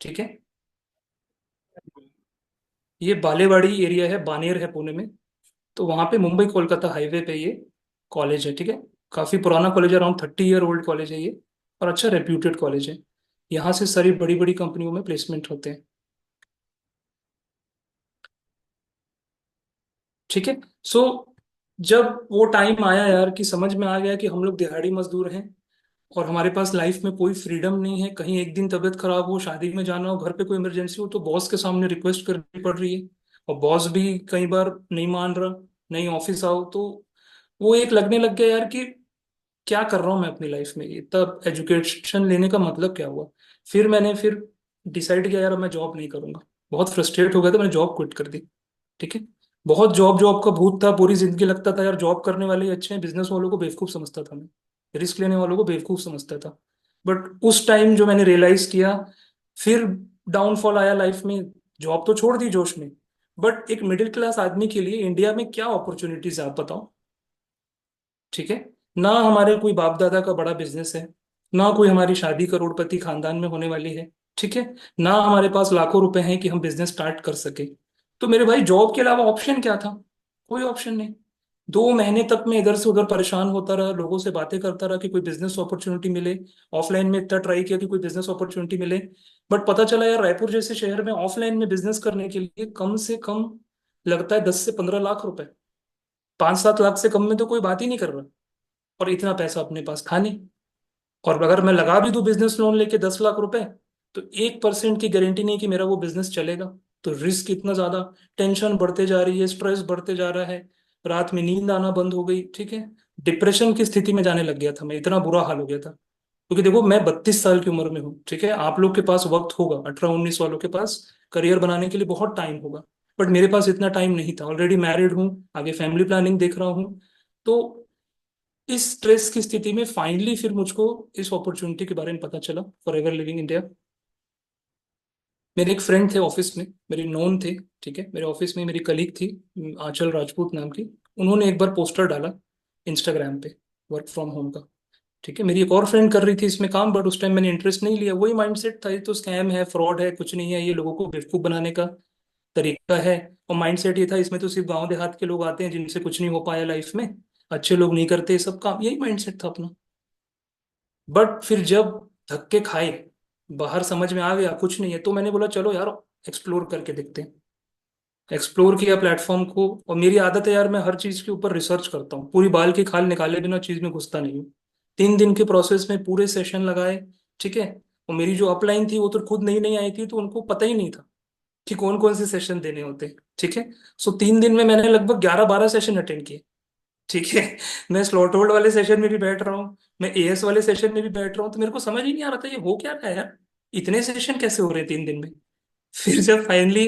ठीक है। ये बालेवाड़ी एरिया है, बानेर है पुणे में। तो वहाँ पे मुंबई कोलकाता हाईवे पे ये कॉलेज है। ठीक है। काफी पुराना कॉलेज है, अराउंड 30 ईयर ओल्ड कॉलेज है ये। और अच्छा रेप्यूटेड कॉलेज है। यहाँ से सारी बड़ी बड़ी कंपनियों में प्लेसमेंट होते हैं। ठीक है। सो जब वो टाइम आया यार कि समझ में आ गया कि हम लोग दिहाड़ी मजदूर हैं और हमारे पास लाइफ में कोई फ्रीडम नहीं है, कहीं एक दिन तबीयत खराब हो, शादी में जाना हो, घर पे कोई इमरजेंसी हो, तो बॉस के सामने रिक्वेस्ट करनी पड़ रही है। और बॉस भी कई बार नहीं मान रहा, नहीं ऑफिस आओ। तो वो एक लगने लग गया यार कि क्या कर रहा हूँ मैं अपनी लाइफ में, ये तब एजुकेशन लेने का मतलब क्या हुआ। फिर डिसाइड किया यार अब मैं जॉब नहीं करूंगा। बहुत फ्रस्ट्रेट हो गया था, मैंने जॉब क्विट कर दी। ठीक है। बहुत जॉब जॉब का भूत था, पूरी जिंदगी लगता था यार जॉब करने वाले ही अच्छे हैं, बिजनेस वालों को बेवकूफ समझता था मैं, रिस्क लेने वालों को बेवकूफ समझता था। बट उस टाइम जो मैंने रियलाइज किया, फिर डाउनफॉल आया लाइफ में। जॉब तो छोड़ दी जोश में। बट एक मिडिल क्लास आदमी के लिए इंडिया में क्या अपॉर्चुनिटीज है आप बताओ। ठीक है। ना हमारे कोई बाप दादा का बड़ा बिजनेस है, ना कोई हमारी शादी करोड़पति खानदान में होने वाली है। ठीक है। ना हमारे पास लाखों रुपए हैं कि हम बिजनेस स्टार्ट कर सके। तो मेरे भाई जॉब के अलावा ऑप्शन क्या था? कोई ऑप्शन नहीं। 2 महीने तक मैं इधर से उधर परेशान होता रहा, लोगों से बातें करता रहा कि कोई बिजनेस अपॉर्चुनिटी मिले। ऑफलाइन में इतना ट्राई किया कि कोई बिजनेस अपॉर्चुनिटी मिले। बट पता चला यार रायपुर जैसे शहर में ऑफलाइन में बिजनेस करने के लिए कम से कम लगता है 10 से 15 लाख रुपए। 5-7 लाख से कम में तो कोई बात ही नहीं कर रहा। और इतना पैसा अपने पास था नहीं। और अगर मैं लगा भी दूं बिजनेस लोन लेके 10 लाख रुपए, तो 1% की गारंटी नहीं कि मेरा वो बिजनेस चलेगा। तो रिस्क इतना ज्यादा, टेंशन बढ़ते जा रही है, स्ट्रेस बढ़ते जा रहा है। रात में नींद आना बंद हो गई। ठीक है। डिप्रेशन की स्थिति में जाने लग गया था मैं, इतना बुरा हाल हो गया था। क्योंकि देखो मैं 32 साल की उम्र में हूँ। ठीक है। आप लोग के पास वक्त होगा, 18-19 वालों के पास करियर बनाने के लिए बहुत टाइम होगा। बट मेरे पास इतना टाइम नहीं था, ऑलरेडी मैरिड हूँ, आगे फैमिली प्लानिंग देख रहा हूँ। तो इस स्ट्रेस की स्थिति में फाइनली फिर मुझको इस अपॉर्चुनिटी के बारे में पता चला, फॉर एवर लिविंग इंडिया। मेरे एक फ्रेंड थे ऑफिस में, मेरे नोन थे। ठीक है। मेरे ऑफिस में मेरी कलीग थी, आंचल राजपूत नाम की। उन्होंने एक बार पोस्टर डाला इंस्टाग्राम पे, वर्क फ्रॉम होम का। ठीक है। मेरी एक और फ्रेंड कर रही थी इसमें काम, बट उस टाइम मैंने इंटरेस्ट नहीं लिया। वही माइंडसेट था, ये तो स्कैम है, फ्रॉड है, कुछ नहीं है, ये लोगों को बेवकूफ बनाने का तरीका है। और माइंडसेट ये था इसमें तो सिर्फ गांव देहात के लोग आते हैं जिनसे कुछ नहीं हो पाया लाइफ में, अच्छे लोग नहीं करते ये सब काम, यही माइंडसेट था अपना। बट फिर जब धक्के खाए, बाहर समझ में आ गया कुछ नहीं है, तो मैंने बोला चलो यार एक्सप्लोर करके देखते हैं। एक्सप्लोर किया प्लेटफॉर्म को। और मेरी आदत है यार, मैं हर चीज के ऊपर रिसर्च करता हूँ, पूरी बाल की खाल निकाले बिना चीज में घुसता नहीं हूँ। 3 दिन के प्रोसेस में पूरे सेशन लगाए। ठीक है। और मेरी जो अपलाइन थी वो तो खुद नई नई आई थी, तो उनको पता ही नहीं था कि कौन कौन से सेशन देने होते हैं। ठीक है। सो 3 दिन में मैंने लगभग 11-12 सेशन अटेंड किए। ठीक है। मैं स्लॉट होल्ड वाले सेशन में भी बैठ रहा हूँ, मैं एएस वाले सेशन में भी बैठ रहा हूँ, तो मेरे को समझ ही नहीं आ रहा था ये हो क्या रहा है यार, इतने सेशन कैसे हो रहे हैं 3 दिन में। फिर जब फाइनली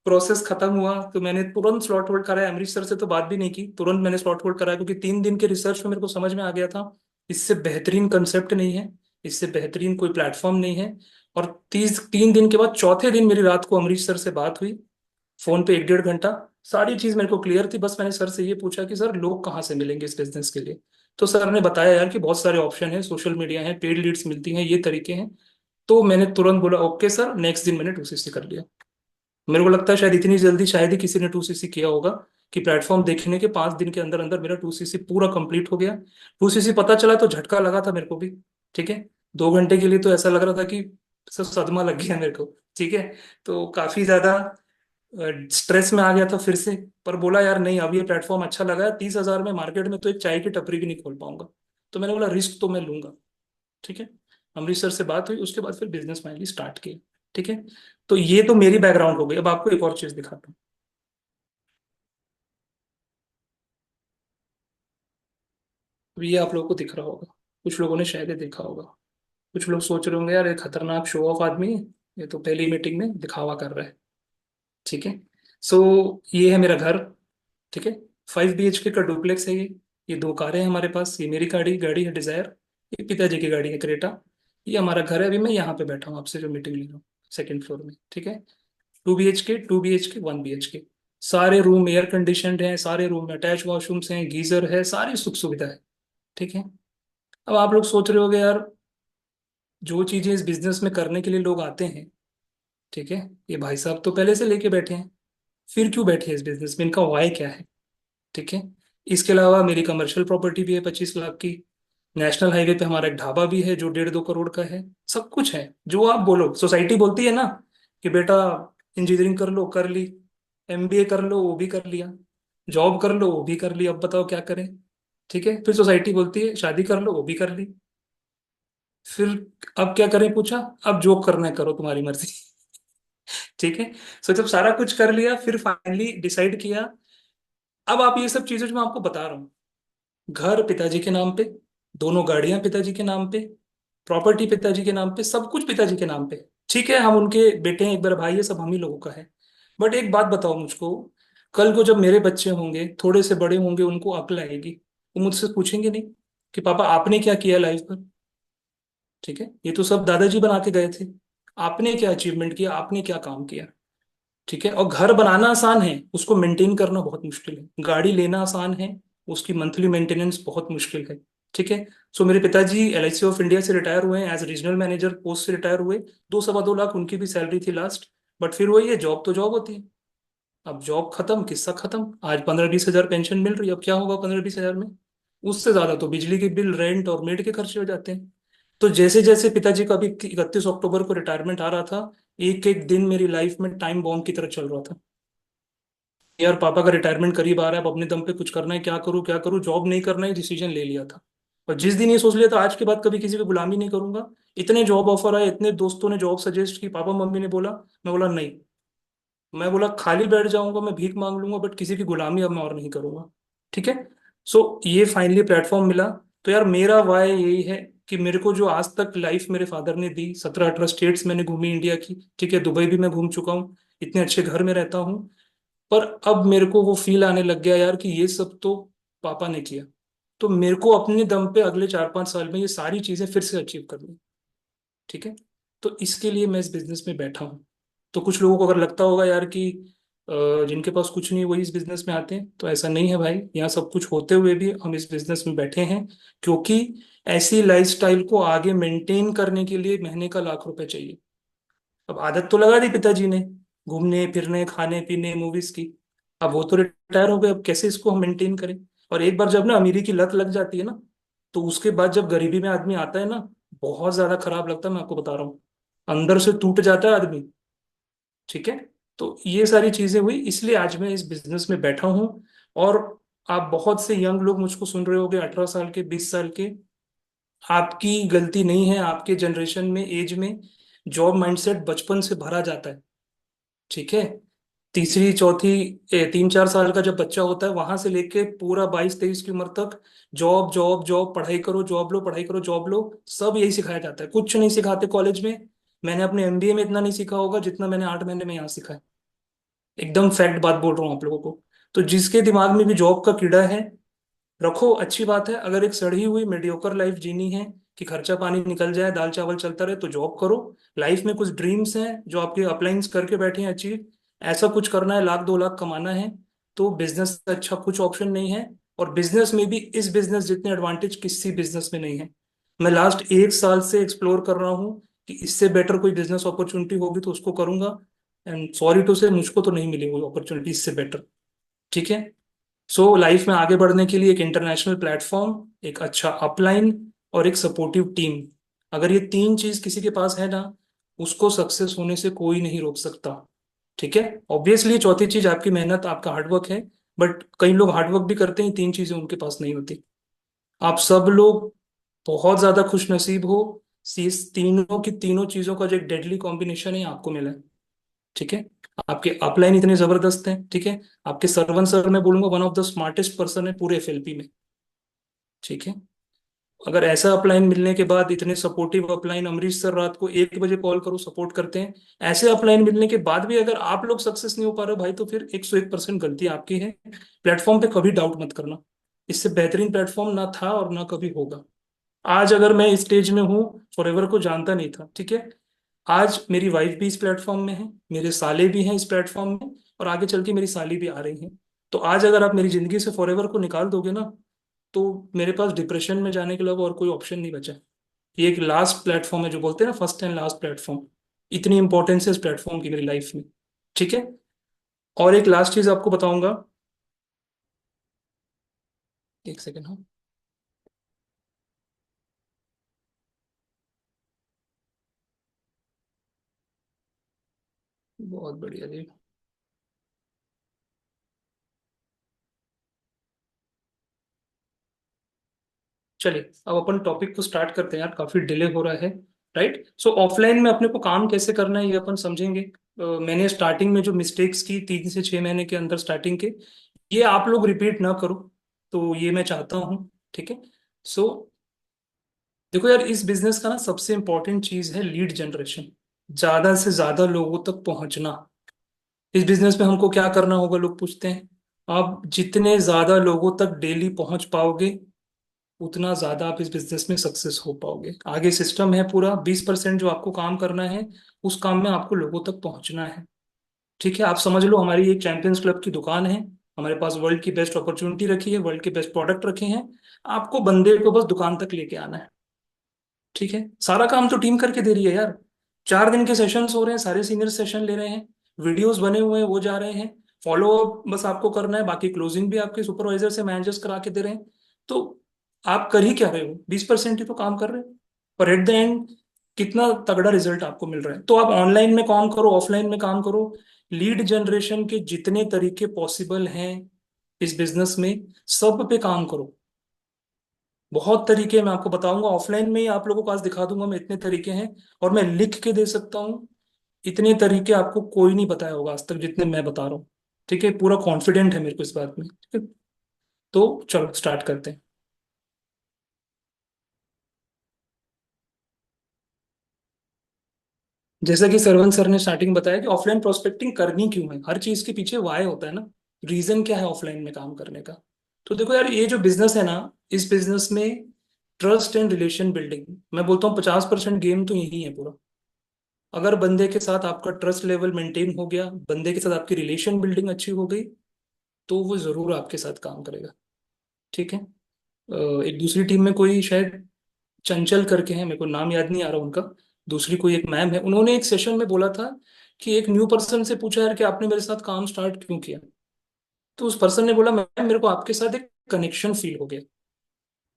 प्रोसेस खत्म हुआ, तो मैंने तुरंत स्लॉट होल्ड कराया, अमृतसर से तो बात भी नहीं की, तुरंत मैंने स्लॉट होल्ड कराया। क्योंकि 3 दिन के रिसर्च में मेरे को समझ में आ गया था इससे बेहतरीन कंसेप्ट नहीं है, इससे बेहतरीन कोई प्लेटफॉर्म नहीं है। और 3 दिन के बाद चौथे दिन मेरी रात को अमृतसर से बात हुई, फोन पे 1-1.5 घंटा। सारी चीज मेरे को क्लियर थी, बस मैंने सर से ये पूछा कि सर लोग कहाँ से मिलेंगे इस बिजनेस के लिए। तो सर ने बताया यार कि बहुत सारे ऑप्शन है, सोशल मीडिया है, पेड लीड्स मिलती हैं, ये तरीके हैं। तो मैंने तुरंत बोला ओके सर, नेक्स्ट दिन मैंने 2cc कर लिया। मेरे को लगता है शायद इतनी जल्दी शायद ही किसी ने 2cc किया होगा, कि प्लेटफॉर्म देखने के 5 दिन के अंदर अंदर मेरा 2cc पूरा कंप्लीट हो गया। 2cc पता चला तो झटका लगा था मेरे को भी। ठीक है। 2 घंटे के लिए तो ऐसा लग रहा था कि सब सदमा लग गया मेरे को। ठीक है। तो काफी ज्यादा स्ट्रेस में आ गया था फिर से। पर बोला यार नहीं, अब ये प्लेटफॉर्म अच्छा लगा है, 30,000 में मार्केट में तो एक चाय की टपरी भी नहीं खोल पाऊंगा। तो मैंने बोला रिस्क तो मैं लूंगा। ठीक है। अमृतसर से बात हुई, उसके बाद फिर बिजनेस फाइनली स्टार्ट किया। ठीक है। तो ये तो मेरी बैकग्राउंड हो गई, अब आपको एक और चीज दिखाता हूँ। अब ये आप लोगों को दिख रहा होगा, कुछ लोगों ने शायद ये देखा होगा। कुछ लोग सोच रहे होंगे यार ये खतरनाक शो ऑफ आदमी है, ये तो पहली मीटिंग में दिखावा कर रहा है। ठीक है। सो ये है मेरा घर। ठीक है। 5 BHK का डुप्लेक्स है ये। ये 2 कारें हैं हमारे पास, ये मेरी गाड़ी गाड़ी है डिजायर, ये पिताजी की गाड़ी है क्रेटा। ये हमारा घर है, अभी मैं यहाँ पे बैठा हूँ आपसे जो मीटिंग ले रहा हूँ, सेकंड फ्लोर में। ठीक है। 2 BHK, 2 BHK, 1 BHK। सारे रूम एयर कंडीशनड हैं, सारे रूम में अटैच वॉशरूम्स हैं, गीजर है, सारी सुख सुविधा है। ठीक है। अब आप लोग सोच रहे होगे यार, जो चीजें इस बिजनेस में करने के लिए लोग आते हैं, ठीक है। ये भाई साहब तो पहले से लेके बैठे हैं, फिर क्यों बैठे हैं इस बिजनेस में, इनका वाई क्या है। ठीक है। इसके अलावा मेरी कमर्शियल प्रॉपर्टी भी है 25 लाख की। नेशनल हाईवे पे हमारा एक ढाबा भी है जो 1.5-2 करोड़ का है। सब कुछ है जो आप बोलो। सोसाइटी बोलती है ना कि बेटा इंजीनियरिंग कर लो, कर ली। एमबीए कर लो, वो भी कर लिया। जॉब कर लो, वो भी कर ली। अब बताओ क्या करें। ठीक है। फिर सोसाइटी बोलती है शादी कर लो, वो भी कर ली। फिर अब क्या करें पूछा। अब जो करना है करो, तुम्हारी मर्जी। ठीक है। सो जब सारा कुछ कर लिया, फिर फाइनली डिसाइड किया। अब आप ये सब चीजें जो मैं आपको बता रहा हूँ, घर पिताजी के नाम पे, दोनों गाड़ियां पिताजी के नाम पे, प्रॉपर्टी पिताजी के नाम पे, सब कुछ पिताजी के नाम पे। ठीक है, हम उनके बेटे हैं, एक बार भाई है, सब हम ही लोगों का है। बट एक बात बताओ मुझको, कल को जब मेरे बच्चे होंगे, थोड़े से बड़े होंगे, उनको अक्ल आएगी, वो मुझसे पूछेंगे नहीं कि पापा आपने क्या किया लाइफ पर। ठीक है, ये तो सब दादाजी बना के गए थे। आपने क्या अचीवमेंट किया, आपने क्या काम किया। ठीक है। और घर बनाना आसान है, उसको मेंटेन करना बहुत मुश्किल है। गाड़ी लेना आसान है, उसकी मंथली मेंटेनेंस बहुत मुश्किल है। ठीक है। सो मेरे पिताजी एलआईसी ऑफ इंडिया से रिटायर हुए हैं, एज रीजनल मैनेजर पोस्ट से रिटायर हुए। 2 सवा 2 लाख उनकी भी सैलरी थी लास्ट। बट फिर वही है, जॉब तो जॉब होती है। अब जॉब खत्म, किस्सा खत्म। आज 15-20 हजार पेंशन मिल रही है, अब क्या होगा 15-20 हजार में। उससे ज्यादा तो बिजली के बिल, रेंट और मेड के खर्चे हो जाते हैं। तो जैसे जैसे पिताजी का भी 31 अक्टूबर को रिटायरमेंट आ रहा था, एक एक दिन मेरी लाइफ में टाइम बॉम्ब की तरह चल रहा था। यार पापा का रिटायरमेंट करीब आ रहा है, अब अपने दम पे कुछ करना है, क्या करूँ क्या करूँ, जॉब नहीं करना है, डिसीजन ले लिया था। और जिस दिन ये सोच लिया था आज के बाद कभी किसी की गुलामी नहीं करूंगा, इतने जॉब ऑफर आए, इतने दोस्तों ने जॉब सजेस्ट की, पापा मम्मी ने बोला, मैं बोला नहीं। मैं बोला खाली बैठ जाऊंगा, मैं भीख मांग लूंगा, बट किसी की गुलामी अब मैं और नहीं करूंगा। ठीक है। सो ये फाइनली प्लेटफॉर्म मिला। तो यार मेरा वाय यही है कि मेरे को जो आज तक लाइफ मेरे फादर ने दी, 17-18 स्टेट्स मैंने घूमी इंडिया की। ठीक है, दुबई भी मैं घूम चुका हूँ, इतने अच्छे घर में रहता हूँ। पर अब मेरे को वो फील आने लग गया यार कि ये सब तो पापा ने किया। तो मेरे को अपने दम पे अगले 4-5 साल में ये सारी चीजें फिर से अचीव करनी। ठीक है। तो इसके लिए मैं इस बिजनेस में बैठा हूँ। तो कुछ लोगों को अगर लगता होगा यार कि जिनके पास कुछ नहीं वही इस बिजनेस में आते हैं, तो ऐसा नहीं है भाई। यहाँ सब कुछ होते हुए भी हम इस बिजनेस में बैठे हैं, क्योंकि ऐसी लाइफस्टाइल को आगे मेंटेन करने के लिए महीने का लाख रुपए चाहिए। अब आदत तो लगा दी पिताजी ने, घूमने फिरने, खाने पीने, मूवीज की। अब वो तो रिटायर हो गए, अब कैसे इसको हम मेंटेन करें। और एक बार जब ना अमीरी की लत लग जाती है ना, तो उसके बाद जब गरीबी में आदमी आता है ना, बहुत ज्यादा खराब लगता है, मैं आपको बता रहा हूँ। अंदर से टूट जाता है आदमी। ठीक है। तो ये सारी चीजें हुई, इसलिए आज मैं इस बिजनेस में बैठा हूँ। और आप बहुत से यंग लोग मुझको सुन रहे होगे, 18 साल के, 20 साल के। आपकी गलती नहीं है, आपके जनरेशन में, एज में जॉब माइंडसेट बचपन से भरा जाता है। ठीक है। तीसरी चौथी 3-4 साल का जब बच्चा होता है, वहां से लेके पूरा 22-23 की उम्र तक जॉब जॉब जॉब, पढ़ाई करो, जॉब लो, पढ़ाई करो, जॉब लो। सब यही सिखाया जाता है, कुछ नहीं सिखाते कॉलेज में। मैंने अपने एमबीए में इतना नहीं सीखा होगा जितना मैंने 8 महीने में यहाँ सीखा है। एकदम फैक्ट बात बोल रहा हूँ आप लोगों को। तो जिसके दिमाग में भी जॉब का कीड़ा है, रखो, अच्छी बात है। अगर एक सड़ी हुई मीडियोकर लाइफ जीनी है कि खर्चा पानी निकल जाए, दाल चावल चलता रहे, तो जॉब करो। लाइफ में कुछ ड्रीम्स हैं जो आपके अप्लाइंस करके बैठे हैं अचीव, ऐसा कुछ करना है, 1-2 लाख कमाना है, तो बिजनेस से अच्छा कुछ ऑप्शन नहीं है। और बिजनेस में भी इस बिजनेस जितने एडवांटेज किसी बिजनेस में नहीं है। मैं लास्ट 1 साल से एक्सप्लोर कर रहा हूँ कि इससे बेटर कोई बिजनेस अपॉर्चुनिटी होगी तो उसको करूंगा। एंड सॉरी टू से, मुझको तो नहीं मिली वो अपॉर्चुनिटी इससे बेटर। ठीक है। सो लाइफ में आगे बढ़ने के लिए एक इंटरनेशनल प्लेटफॉर्म, एक अच्छा अपलाइन और एक सपोर्टिव टीम, अगर ये तीन चीज किसी के पास है ना, उसको सक्सेस होने से कोई नहीं रोक सकता। ठीक है। ऑब्वियसली चौथी चीज आपकी मेहनत, आपका हार्डवर्क है। बट कई लोग हार्डवर्क भी करते हैं, तीन चीजें उनके पास नहीं होती। आप सब लोग बहुत ज्यादा खुश नसीब हो, इस तीनों की तीनों चीजों का जो एक डेडली कॉम्बिनेशन है आपको मिला है। ठीक है। आपके अपलाइन इतने जबरदस्त हैं। ठीक है। आपके सरवन सर, मैं बोलूंगा one of the smartest person है पूरे एफएलपी में। ठीक है। अगर ऐसा अपलाइन मिलने के बाद, इतने सपोर्टिव अपलाइन, अमरीश सर रात को 1 बजे कॉल करो सपोर्ट करते हैं, ऐसे अपलाइन मिलने के बाद भी अगर आप लोग सक्सेस नहीं हो पा रहे हो भाई, तो फिर 101% गलती आपकी है। प्लेटफॉर्म पे कभी डाउट मत करना। इससे बेहतरीन प्लेटफॉर्म ना था और ना कभी होगा। आज अगर मैं इस स्टेज में हूँ, फॉरएवर को जानता नहीं था। ठीक है। आज मेरी वाइफ भी इस प्लेटफॉर्म में है, मेरे साले भी हैं इस प्लेटफॉर्म में, और आगे चल के मेरी साली भी आ रही हैं। तो आज अगर आप मेरी जिंदगी से फॉरएवर को निकाल दोगे ना, तो मेरे पास डिप्रेशन में जाने के अलावा और कोई ऑप्शन नहीं बचा। ये एक लास्ट प्लेटफॉर्म है, जो बोलते हैं ना, फर्स्ट एंड लास्ट प्लेटफॉर्म। इतनी इंपॉर्टेंस है इस प्लेटफॉर्म की मेरी लाइफ में। ठीक है। और एक लास्ट चीज आपको बताऊंगा। एक सेकेंड, हाँ। बहुत बढ़िया जी। चलिए अब अपन टॉपिक को स्टार्ट करते हैं यार, काफी डिले हो रहा है। राइट, सो ऑफलाइन में अपने को काम कैसे करना है ये अपन समझेंगे। मैंने स्टार्टिंग में जो मिस्टेक्स की 3 से 6 महीने के अंदर स्टार्टिंग के, ये आप लोग रिपीट ना करो। तो ये मैं चाहता हूँ। ठीक है। सो देखो यार, इस बिजनेस का ना सबसे इंपॉर्टेंट चीज है लीड जनरेशन। ज्यादा से ज्यादा लोगों तक पहुंचना। इस बिजनेस में हमको क्या करना होगा, लोग पूछते हैं। आप जितने ज्यादा लोगों तक डेली पहुंच पाओगे, उतना ज्यादा आप इस बिजनेस में सक्सेस हो पाओगे। आगे सिस्टम है पूरा, 20% जो आपको काम करना है, उस काम में आपको लोगों तक पहुंचना है। ठीक है, आप समझ लो हमारी एक चैंपियंस क्लब की दुकान है। हमारे पास वर्ल्ड की बेस्ट अपॉर्चुनिटी रखी है, वर्ल्ड के बेस्ट प्रोडक्ट रखे हैं। आपको बंदे को बस दुकान तक लेके आना है। ठीक है, सारा काम तो टीम करके दे रही है यार। 4 दिन के सेशंस हो रहे हैं, सारे सीनियर सेशन ले रहे हैं। वीडियोस बने हुए हैं, वो जा रहे हैं। फॉलो अप बस आपको करना है, बाकी क्लोजिंग भी आपके सुपरवाइजर से मैनेजर्स करा के दे रहे हैं। तो आप कर ही क्या रहे हो, 20% ही तो काम कर रहे हो। पर एट द एंड कितना तगड़ा रिजल्ट आपको मिल रहा है। तो आप ऑनलाइन में काम करो, ऑफलाइन में काम करो। लीड जनरेशन के जितने तरीके पॉसिबल हैं इस बिजनेस में, सब पे काम करो। बहुत तरीके मैं आपको बताऊंगा, ऑफलाइन में ही आप लोगों को आज दिखा दूंगा मैं, इतने तरीके हैं। और मैं लिख के दे सकता हूँ। इतने तरीके आपको कोई नहीं बताया होगा आज तक जितने मैं बता रहा हूँ। ठीक है, पूरा कॉन्फिडेंट है मेरे को इस बात में। ठीक है, तो चलो स्टार्ट करते हैं। जैसा कि सरवंत सर ने स्टार्टिंग बताया कि ऑफलाइन प्रोस्पेक्टिंग करनी क्यों है, हर चीज के पीछे वाई होता है ना। रीजन क्या है ऑफलाइन में काम करने का। तो देखो यार, ये जो बिजनेस है ना, इस बिजनेस में ट्रस्ट एंड रिलेशन बिल्डिंग, मैं बोलता हूँ 50% गेम तो यही है पूरा। अगर बंदे के साथ आपका ट्रस्ट लेवल मेंटेन हो गया, बंदे के साथ आपकी रिलेशन बिल्डिंग अच्छी हो गई, तो वो जरूर आपके साथ काम करेगा। ठीक है। एक दूसरी टीम में कोई शायद चंचल करके है, मेरे को नाम याद नहीं आ रहा उनका। दूसरी कोई एक मैम है, उन्होंने एक सेशन में बोला था कि एक न्यू पर्सन से पूछा यार कि आपने मेरे साथ काम स्टार्ट क्यों किया। तो उस पर्सन ने बोला मैम, मेरे को आपके साथ एक कनेक्शन फील हो गया।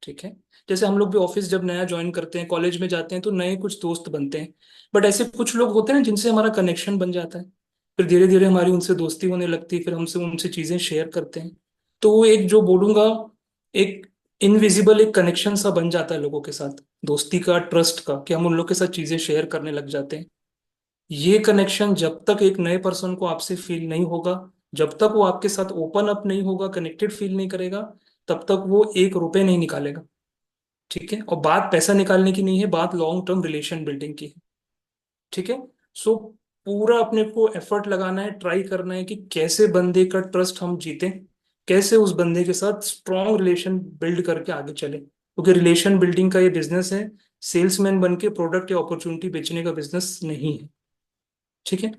ठीक है। जैसे हम लोग भी ऑफिस जब नया ज्वाइन करते हैं, कॉलेज में जाते हैं, तो नए कुछ दोस्त बनते हैं। बट ऐसे कुछ लोग होते हैं ना जिनसे हमारा कनेक्शन बन जाता है। फिर धीरे धीरे हमारी उनसे दोस्ती होने लगती है, फिर हमसे उनसे चीजें शेयर करते हैं। तो वो एक जो बोलूंगा, एक इनविजिबल एक कनेक्शन सा बन जाता है लोगों के साथ, दोस्ती का, ट्रस्ट का, कि हम उन लोग के साथ चीजें शेयर करने लग जाते हैं। ये कनेक्शन जब तक एक नए पर्सन को आपसे फील नहीं होगा, जब तक वो आपके साथ ओपन अप नहीं होगा, कनेक्टेड फील नहीं करेगा, तब तक वो 1 रुपए नहीं निकालेगा। ठीक है, और बात पैसा निकालने की नहीं है, बात लॉन्ग टर्म रिलेशन बिल्डिंग की है। ठीक है। सो पूरा अपने को एफर्ट लगाना है, ट्राई करना है कि कैसे बंदे का ट्रस्ट हम जीतें, कैसे उस बंदे के साथ स्ट्रॉन्ग रिलेशन बिल्ड करके आगे चले, क्योंकि रिलेशन बिल्डिंग का ये बिजनेस है। सेल्समैन बन के प्रोडक्ट या अपॉर्चुनिटी बेचने का बिजनेस नहीं है। ठीक है।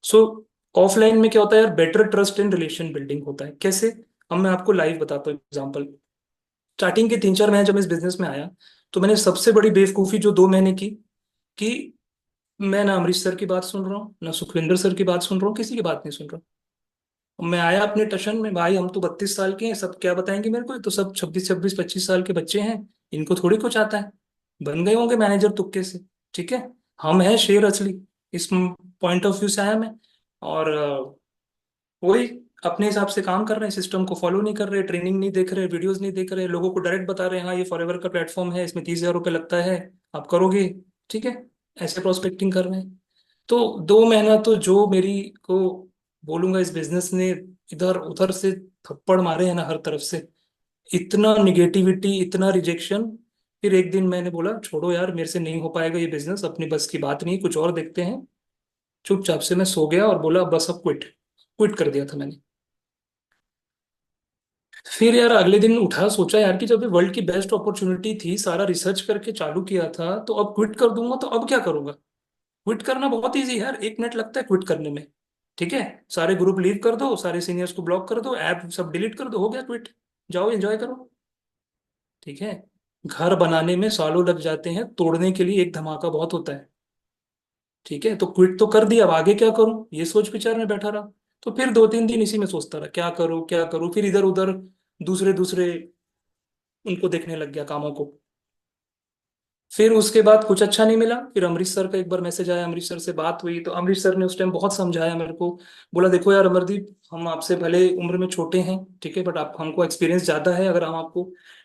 सो ऑफलाइन में क्या होता है यार, better trust and relation building होता है कैसे। अब मैं आपको लाइव बताता हूँ एग्जाम्पल। स्टार्टिंग के 3 4 महीने जब मैं इस बिजनेस में आया, तो मैंने सबसे बड़ी बेवकूफी जो 2 महीने की, कि मैं ना अमरीश सर की बात सुन रहा हूँ, ना सुखविंदर सर की बात सुन रहा हूँ, किसी की बात नहीं सुन रहा हूँ। मैं आया अपने टशन में, भाई हम तो 32 साल के हैं, सब क्या बताएंगे मेरे को, ये तो सब 26 26 25 साल के बच्चे हैं, इनको थोड़ी कुछ आता है। बन गए होंगे मैनेजर तुक्के से। ठीक है। हम हैं शेर असली, इस पॉइंट ऑफ व्यू से आया मैं। और वही अपने हिसाब से काम कर रहे हैं, सिस्टम को फॉलो नहीं कर रहे, ट्रेनिंग नहीं देख रहे, वीडियोस नहीं देख रहे, लोगों को डायरेक्ट बता रहे हैं हाँ ये फॉरएवर का प्लेटफॉर्म है, इसमें 30,000 रुपये लगता है, आप करोगे। ठीक है। ऐसे प्रोस्पेक्टिंग कर रहे हैं। तो 2 महीना तो जो मेरी को बोलूंगा, इस बिजनेस ने इधर उधर से थप्पड़ मारे हैं ना हर तरफ से, इतना निगेटिविटी, इतना रिजेक्शन। फिर एक दिन मैंने बोला छोड़ो यार, मेरे से नहीं हो पाएगा ये बिजनेस, अपनी बस की बात नहीं, कुछ और देखते हैं। चुपचाप से मैं सो गया और बोला बस अब क्विट। क्विट कर दिया था मैंने। फिर यार अगले दिन उठा, सोचा यार कि जब ये वर्ल्ड की बेस्ट अपॉर्चुनिटी थी, सारा रिसर्च करके चालू किया था, तो अब क्विट कर दूंगा तो अब क्या करूंगा। क्विट करना बहुत इजी है यार, 1 मिनट लगता है क्विट करने में। ठीक है। सारे ग्रुप लीव कर दो, सारे सीनियर्स को ब्लॉक कर दो, ऐप सब डिलीट कर दो, हो गया क्विट। जाओ एंजॉय करो। ठीक है। घर बनाने में सालों लग जाते हैं, तोड़ने के लिए एक धमाका बहुत होता है। ठीक है, तो क्विट तो कर दिया, अब आगे क्या करूं ये सोच विचार में बैठा रहा। तो फिर 2-3 दिन इसी में सोचता रहा, क्या करूं क्या करूं, फिर इधर उधर दूसरे दूसरे उनको देखने लग गया कामों को। फिर उसके बाद कुछ अच्छा नहीं मिला, फिर अमृतसर का एक बार मैसेज आया, अमृतसर से बात हुई, तो अमृतसर ने उस टाइम बहुत समझाया मेरे को। बोला देखो यार अमरदीप, हम आपसे भले उम्र में छोटे हैं, ठीक है, बट आप हमको एक्सपीरियंस ज्यादा है, अगर हम आपको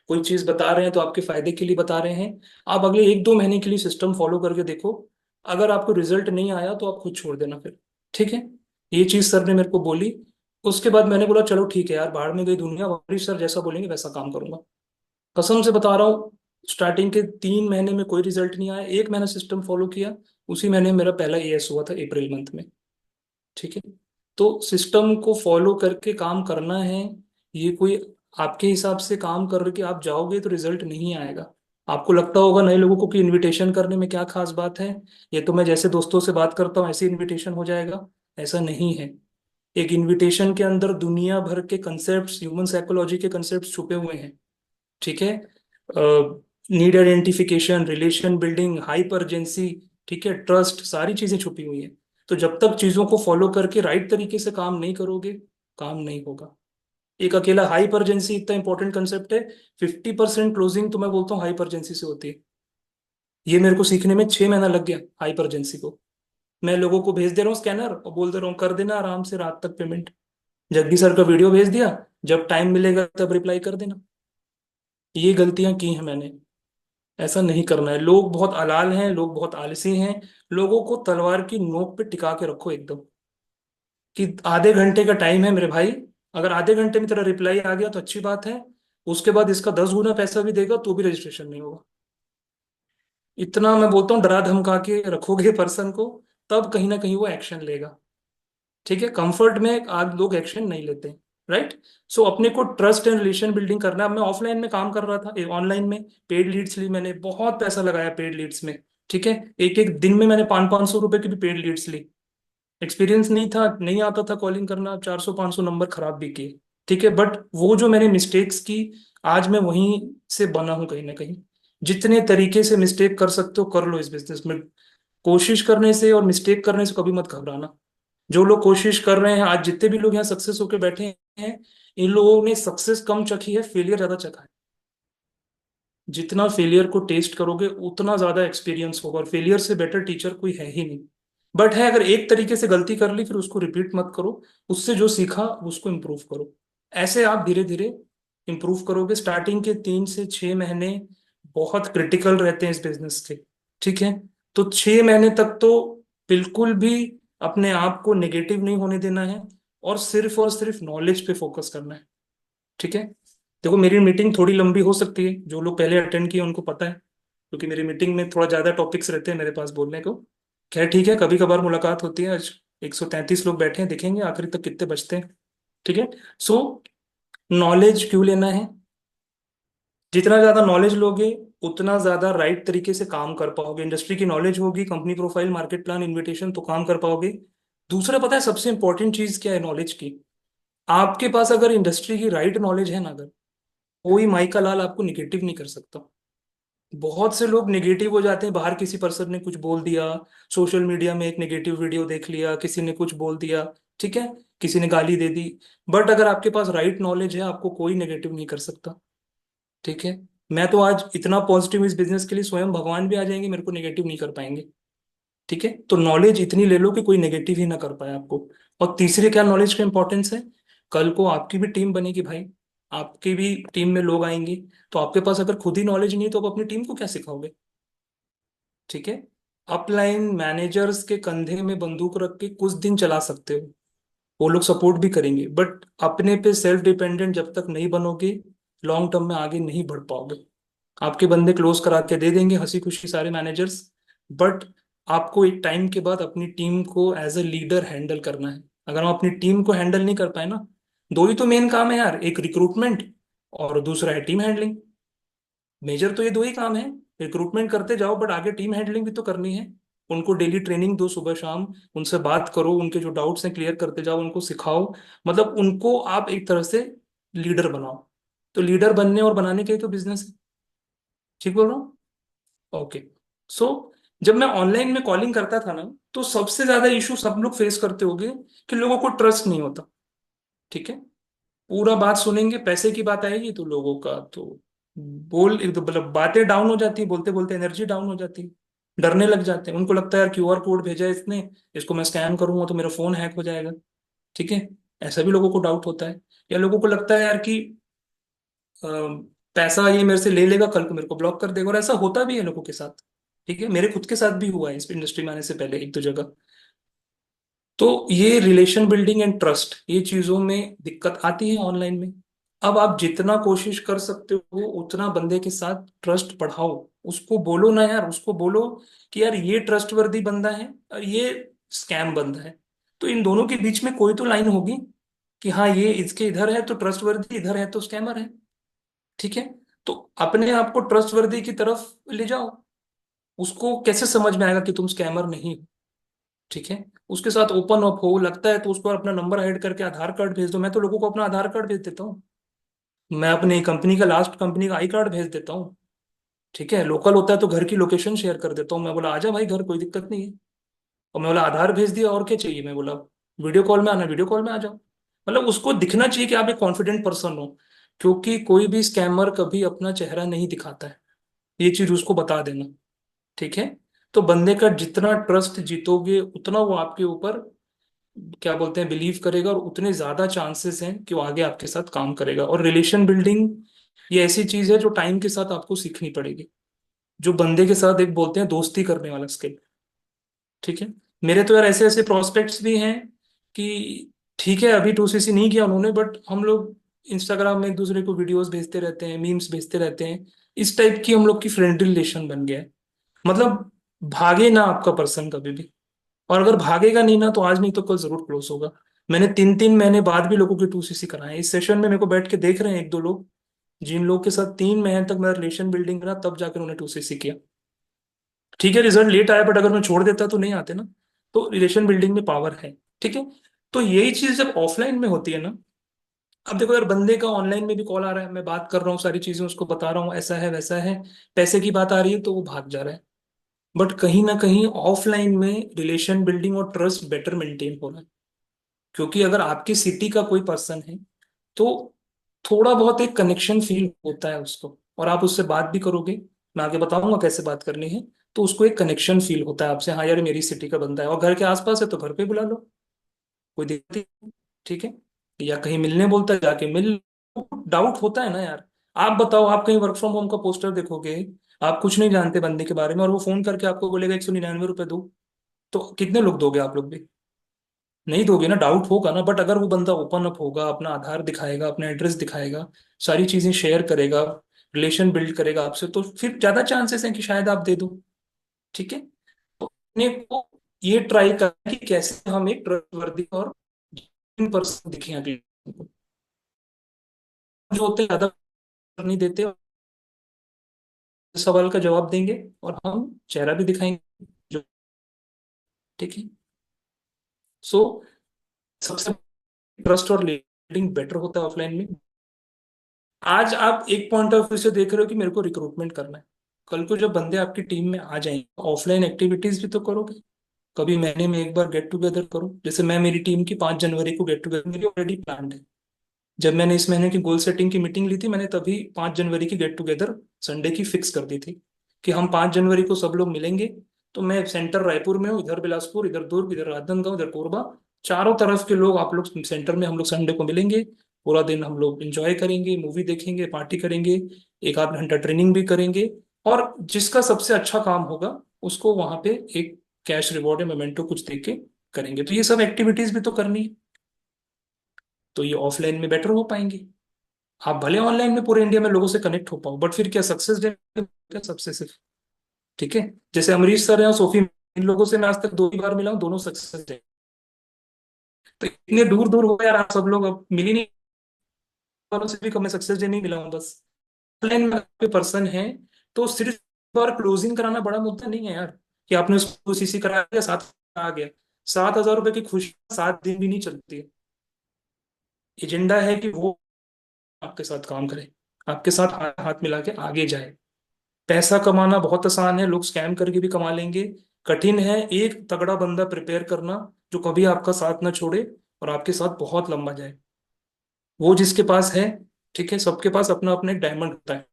कोई चीज बता रहे हैं तो आपके फायदे के लिए बता रहे हैं। आप अगले 1-2 महीने के लिए सिस्टम फॉलो करके देखो, अगर आपको रिजल्ट नहीं आया तो आप खुद छोड़ देना फिर, ठीक है। ये चीज सर ने मेरे को बोली। उसके बाद मैंने बोला चलो ठीक है यार, बाहर में गई दुनिया, अमरीश सर जैसा बोलेंगे वैसा काम करूंगा। कसम से बता रहा हूँ, स्टार्टिंग के 3 महीने में कोई रिजल्ट नहीं आया, एक महीना सिस्टम फॉलो किया, उसी महीने मेरा पहला एएस हुआ था, अप्रैल मंथ में, ठीक है। तो सिस्टम को फॉलो करके काम करना है। ये कोई आपके हिसाब से काम करके आप जाओगे तो रिजल्ट नहीं आएगा। आपको लगता होगा नए लोगों को कि इनविटेशन करने में क्या खास बात है, ये तो मैं जैसे दोस्तों से बात करता हूँ ऐसे इनविटेशन हो जाएगा, ऐसा नहीं है। एक इनविटेशन के अंदर दुनिया भर के कंसेप्ट, ह्यूमन साइकोलॉजी के कंसेप्ट छुपे हुए हैं, ठीक है। नीड आइडेंटिफिकेशन, रिलेशन बिल्डिंग, हाइपरजेंसी, ठीक है, ट्रस्ट, सारी चीजें छुपी हुई हैं। तो जब तक चीजों को फॉलो करके राइट तरीके से काम नहीं करोगे, काम नहीं होगा। एक अकेला हाइपरजेंसी इतना इंपॉर्टेंट कंसेप्ट है, 50% क्लोजिंग तो मैं बोलता हूँ हाइपरजेंसी से होती है। ये मेरे को सीखने में 6 महीना लग गया हाइपरजेंसी को। मैं लोगों को भेज दे रहा हूँ स्कैनर और बोल दे रहा हूँ कर देना आराम से रात तक पेमेंट। जग्गी सर का वीडियो भेज दिया, जब टाइम मिलेगा तब रिप्लाई कर देना। ये गलतियां की हैं मैंने, ऐसा नहीं करना है। लोग बहुत अलाल हैं, लोग बहुत आलसी हैं। लोगों को तलवार की नोक पे टिका के रखो एकदम, कि आधे घंटे का टाइम है मेरे भाई, अगर आधे घंटे में तेरा रिप्लाई आ गया तो अच्छी बात है, उसके बाद इसका 10 गुना पैसा भी देगा तो भी रजिस्ट्रेशन नहीं होगा। इतना मैं बोलता हूँ, डरा धमका के रखोगे पर्सन को, तब कहीं ना कहीं वो एक्शन लेगा, ठीक है। कंफर्ट में आज लोग एक्शन नहीं लेते, राइट। सो अपने को ट्रस्ट एंड रिलेशन बिल्डिंग करना है। अब मैं ऑफलाइन में काम कर रहा था, ऑनलाइन में पेड लीड्स ली मैंने, बहुत पैसा लगाया पेड लीड्स में, ठीक है। एक एक दिन में मैंने 500-500 रुपए की भी पेड लीड्स ली। एक्सपीरियंस नहीं था, नहीं आता था कॉलिंग करना, 400-500 नंबर खराब भी किए, ठीक है। बट वो जो मैंने मिस्टेक्स की, आज मैं वहीं से बना हूं कहीं ना कहीं। जितने तरीके से मिस्टेक कर सकते हो कर लो इस बिजनेस में। कोशिश करने से और मिस्टेक करने से कभी मत घबराना। जो लोग कोशिश कर रहे हैं, आज जितने भी लोग यहाँ सक्सेस होकर बैठे हैं, इन लोगों ने सक्सेस कम चखी है, फेलियर ज्यादा चखा है। जितना फेलियर को टेस्ट करोगे उतना ज्यादा एक्सपीरियंस होगा, और फेलियर से बेटर टीचर कोई है ही नहीं। बट है, अगर एक तरीके से गलती कर ली फिर उसको रिपीट मत करो, उससे जो सीखा उसको इम्प्रूव करो। ऐसे आप धीरे धीरे इम्प्रूव करोगे। स्टार्टिंग के 3 से 6 महीने बहुत क्रिटिकल रहते हैं इस बिजनेस के, ठीक है। तो 6 महीने तक तो बिल्कुल भी अपने आप को नेगेटिव नहीं होने देना है, और सिर्फ नॉलेज पे फोकस करना है, ठीक है। देखो मेरी मीटिंग थोड़ी लंबी हो सकती है, जो लोग पहले अटेंड किए उनको पता है, क्योंकि मेरी मीटिंग में थोड़ा ज्यादा टॉपिक्स रहते हैं मेरे पास बोलने को। खैर ठीक है, कभी कभार मुलाकात होती है। आज 133 लोग बैठे हैं, देखेंगे आखिरी तक कितने बचते हैं, ठीक है। सो नॉलेज क्यों लेना है, जितना ज्यादा नॉलेज लोगे उतना ज्यादा राइट तरीके से काम कर पाओगे। इंडस्ट्री की नॉलेज होगी, company profile, market plan, invitation, तो काम कर पाओगे। दूसरा पता है सबसे इंपॉर्टेंट चीज क्या है नॉलेज की, आपके पास अगर इंडस्ट्री की राइट नॉलेज है ना, अगर कोई माई का लाल आपको निगेटिव नहीं कर सकता। बहुत से लोग नेगेटिव हो जाते हैं, बाहर किसी पर्सन ने कुछ बोल दिया, सोशल मीडिया में एक नेगेटिव वीडियो देख लिया, किसी ने कुछ बोल दिया, ठीक है, किसी ने गाली दे दी। बट अगर आपके पास राइट नॉलेज है, आपको कोई नेगेटिव नहीं कर सकता, ठीक है। मैं तो आज इतना पॉजिटिव इस बिजनेस के लिए, स्वयं भगवान भी आ जाएंगे मेरे को नेगेटिव नहीं कर पाएंगे, ठीक है। तो नॉलेज इतनी ले लो कि कोई नेगेटिव ही ना कर पाए आपको। और तीसरे क्या नॉलेज का इंपॉर्टेंस है, कल को आपकी भी टीम बनेगी भाई, आपकी भी टीम में लोग आएंगे, तो आपके पास अगर खुद ही नॉलेज नहीं है तो आप अपनी टीम को क्या सिखाओगे, ठीक है। अपलाइन मैनेजर्स के कंधे में बंदूक रख के कुछ दिन चला सकते हो, वो लोग सपोर्ट भी करेंगे, बट अपने पे सेल्फ डिपेंडेंट जब तक नहीं बनोगे, लॉन्ग टर्म में आगे नहीं बढ़ पाओगे। आपके बंदे क्लोज करा के दे देंगे हंसी खुशी सारे मैनेजर्स, बट आपको एक टाइम के बाद अपनी टीम को एज अ लीडर हैंडल करना है। अगर हम अपनी टीम को हैंडल नहीं कर पाए ना, दो ही तो मेन काम है यार, एक रिक्रूटमेंट और दूसरा है टीम हैंडलिंग। मेजर तो ये दो ही काम है, रिक्रूटमेंट करते जाओ बट आगे टीम हैंडलिंग भी तो करनी है। उनको डेली ट्रेनिंग दो सुबह शाम, उनसे बात करो, उनके जो डाउट्स हैं क्लियर करते जाओ, उनको सिखाओ, मतलब उनको आप एक तरह से लीडर बनाओ। तो लीडर बनने और बनाने के लिए तो बिजनेस है, ठीक बोल रहा हूँ। ओके। सो जब मैं ऑनलाइन में कॉलिंग करता था ना, तो सबसे ज्यादा इशू सब लोग फेस करते होंगे कि लोगों को ट्रस्ट नहीं होता। ठीक है। पूरा बात सुनेंगे, पैसे की बात आएगी तो लोगों का तो बोल एक तो मतलब बातें डाउन हो जाती है, बोलते बोलते एनर्जी डाउन हो जाती है, डरने लग जाते हैं। उनको लगता है यार क्यूआर कोड भेजा है इसने, इसको मैं स्कैन करूंगा तो मेरा फोन हैक हो जाएगा। ठीक है। ऐसा भी लोगों को डाउट होता है। या लोगों को लगता है यार कि अ, पैसा ये मेरे से ले लेगा, कल को मेरे को ब्लॉक कर देगा, और ऐसा होता भी है लोगों के साथ। ठीक है, मेरे खुद के साथ भी हुआ है इस इंडस्ट्री में आने से पहले एक दो जगह। तो ये रिलेशन बिल्डिंग एंड ट्रस्ट, ये चीजों में दिक्कत आती है ऑनलाइन में। अब आप जितना कोशिश कर सकते हो उतना बंदे के साथ ट्रस्ट बढ़ाओ। उसको बोलो ना यार, उसको बोलो कि यार ये ट्रस्टवर्दी बंदा है और ये स्कैम बंदा है। तो इन दोनों के बीच में कोई तो लाइन होगी कि हाँ ये इसके इधर है तो ट्रस्टवर्दी, इधर है तो स्कैमर है। ठीक है। तो अपने आप को ट्रस्टवर्दी की तरफ ले जाओ। उसको कैसे समझ में आएगा कि तुम स्कैमर नहीं हो। ठीक है। उसके साथ ओपन अप हो, लगता है तो उसको अपना नंबर हाइड करके आधार कार्ड भेज दो। मैं तो लोगों को अपना आधार कार्ड भेज देता हूँ। मैं अपनी कंपनी का लास्ट कंपनी का आई कार्ड भेज देता हूँ। ठीक है। लोकल होता है तो घर की लोकेशन शेयर कर देता हूँ, मैं बोला आजा भाई घर, कोई दिक्कत नहीं है। और मैं बोला आधार भेज दिया, और क्या चाहिए। मैं बोला वीडियो कॉल में आना, वीडियो कॉल में आ जाओ। मतलब उसको दिखना चाहिए कि आप एक कॉन्फिडेंट पर्सन हो। क्योंकि कोई भी स्कैमर कभी अपना चेहरा नहीं दिखाता है, ये चीज उसको बता देना। ठीक है। तो बंदे का जितना ट्रस्ट जीतोगे उतना वो आपके ऊपर क्या बोलते हैं बिलीव करेगा, और उतने ज्यादा चांसेस हैं कि वो आगे आपके साथ काम करेगा। और रिलेशन बिल्डिंग ये ऐसी चीज है जो टाइम के साथ आपको सीखनी पड़ेगी। जो बंदे के साथ एक बोलते हैं दोस्ती करने वाला स्किल। ठीक है। मेरे तो यार ऐसे ऐसे प्रोस्पेक्ट्स भी हैं कि ठीक है अभी 2cc नहीं किया उन्होंने, बट हम लोग इंस्टाग्राम में एक दूसरे को वीडियोस भेजते रहते हैं, मीम्स भेजते रहते हैं। इस टाइप की हम लोग की फ्रेंडली रिलेशन बन गया है। मतलब भागे ना आपका पर्सन कभी भी। और अगर भागेगा नहीं ना तो आज नहीं तो कल जरूर क्लोज होगा। मैंने 3-3 महीने बाद भी लोगों के 2cc कराए हैं। इस सेशन में मेरे को बैठ के देख रहे हैं एक दो लोग, जिन लोग के साथ 3 महीने तक मेरा रिलेशन बिल्डिंग रहा, तब जाकर उन्होंने 2cc किया। ठीक है, रिजल्ट लेट आया, बट अगर मैं छोड़ देता तो नहीं आते ना। तो रिलेशन बिल्डिंग में पावर है। ठीक है। तो यही चीज जब ऑफलाइन में होती है ना, अब देखो यार बंदे का ऑनलाइन में भी कॉल आ रहा है, मैं बात कर रहा हूँ, सारी चीजें उसको बता रहा हूँ, ऐसा है वैसा है, पैसे की बात आ रही है तो वो भाग जा रहा है। बट कहीं ना कहीं ऑफलाइन में रिलेशन बिल्डिंग और ट्रस्ट बेटर मेंटेन हो रहा है। क्योंकि अगर आपकी सिटी का कोई पर्सन है तो थोड़ा बहुत एक कनेक्शन फील होता है उसको, और आप उससे बात भी करोगे, मैं आगे बताऊंगा कैसे बात करनी है। तो उसको एक कनेक्शन फील होता है आपसे, हाँ यार मेरी सिटी का बंदा है, और घर के आसपास है तो घर पे बुला लो, कोई दिक्कत नहीं। ठीक है। या कहीं मिलने बोलता है जाके मिल। डाउट होता है ना यार। आप बताओ, आप कहीं वर्क फ्रॉम होम का पोस्टर देखोगे, आप कुछ नहीं जानते बंदे के बारे में, और वो फोन करके आपको बोलेगा 199 रुपये दो, तो कितने लोग दोगे आप लोग भी? नहीं दोगे ना, डाउट होगा ना। बट अगर वो बंदा ओपन अप होगा, अपना आधार दिखाएगा, अपना एड्रेस दिखाएगा, सारी चीजें शेयर करेगा, रिलेशन बिल्ड करेगा आपसे, तो फिर ज्यादा चांसेस हैं कि शायद आप दे दो। ठीक है। तो अपने को ये ट्राई करना कि कैसे हम एक ट्रस्टवर्दी और इन पर्सन दिखे अगले को। जो होते हैं ज्यादा नहीं देते, सवाल का जवाब देंगे, और हम चेहरा भी दिखाएंगे जो। ठीक है। सो सबसे ट्रस्ट और लीडिंग बेटर होता है ऑफलाइन में। आज आप एक पॉइंट ऑफ व्यू से देख रहे हो कि मेरे को रिक्रूटमेंट करना है, कल को जब बंदे आपकी टीम में आ जाएंगे, ऑफलाइन एक्टिविटीज भी तो करोगे। कभी महीने में एक बार गेट टुगेदर करो। जैसे मैं, मेरी टीम की 5 जनवरी को गेट टुगेदर मेरी ऑलरेडी प्लान है। जब मैंने इस महीने की गोल सेटिंग की मीटिंग ली थी, मैंने तभी 5 जनवरी की गेट टुगेदर संडे की फिक्स कर दी थी कि हम 5 जनवरी को सब लोग मिलेंगे। तो मैं सेंटर रायपुर में हूँ, इधर बिलासपुर, इधर दुर्ग, इधर राजनांदगांव, इधर कोरबा, चारों तरफ के लोग आप लोग सेंटर में, हम लोग संडे को मिलेंगे। पूरा दिन हम लोग एंजॉय करेंगे, मूवी देखेंगे, पार्टी करेंगे, एक आध घंटा ट्रेनिंग भी करेंगे। और जिसका सबसे अच्छा काम होगा उसको वहां पे एक कैश रिवॉर्ड या मोमेंटो कुछ दे के करेंगे। तो ये सब एक्टिविटीज भी तो करनी है। तो ये ऑफलाइन में बेटर हो पाएंगी। आप भले ऑनलाइन में पूरे इंडिया में लोगों से कनेक्ट हो पाओ, बट फिर क्या सक्सेस डे क्या सबसे सिर्फ। ठीक है। जैसे अमरीश सर है और सोफी, इन लोगों से मैं आज तक 2 ही बार मिला हूँ, दोनों सक्सेस डे। तो इतने दूर दूर हो यार आप सब लोग, अब मिली नहीं वालों से भी कम सक्सेस डे नहीं मिला हूँ बस। ऑनलाइन में कोई पर्सन है तो सिर्फ एक बार क्लोजिंग कराना बड़ा मुद्दा नहीं है यार, कि आपने उसको सीसी करा दिया, 7 आ गया। 7,000 रुपए की खुशी 7 दिन भी नहीं चलती है। एजेंडा है कि वो आपके साथ काम करे, आपके साथ हाथ हाथ मिला के आगे जाए। पैसा कमाना बहुत आसान है, लोग स्कैम करके भी कमा लेंगे। कठिन है एक तगड़ा बंदा प्रिपेयर करना, जो कभी आपका साथ ना छोड़े और आपके साथ बहुत लंबा जाए। वो जिसके पास है, ठीक है, सबके पास अपना अपना एक डायमंड होता है।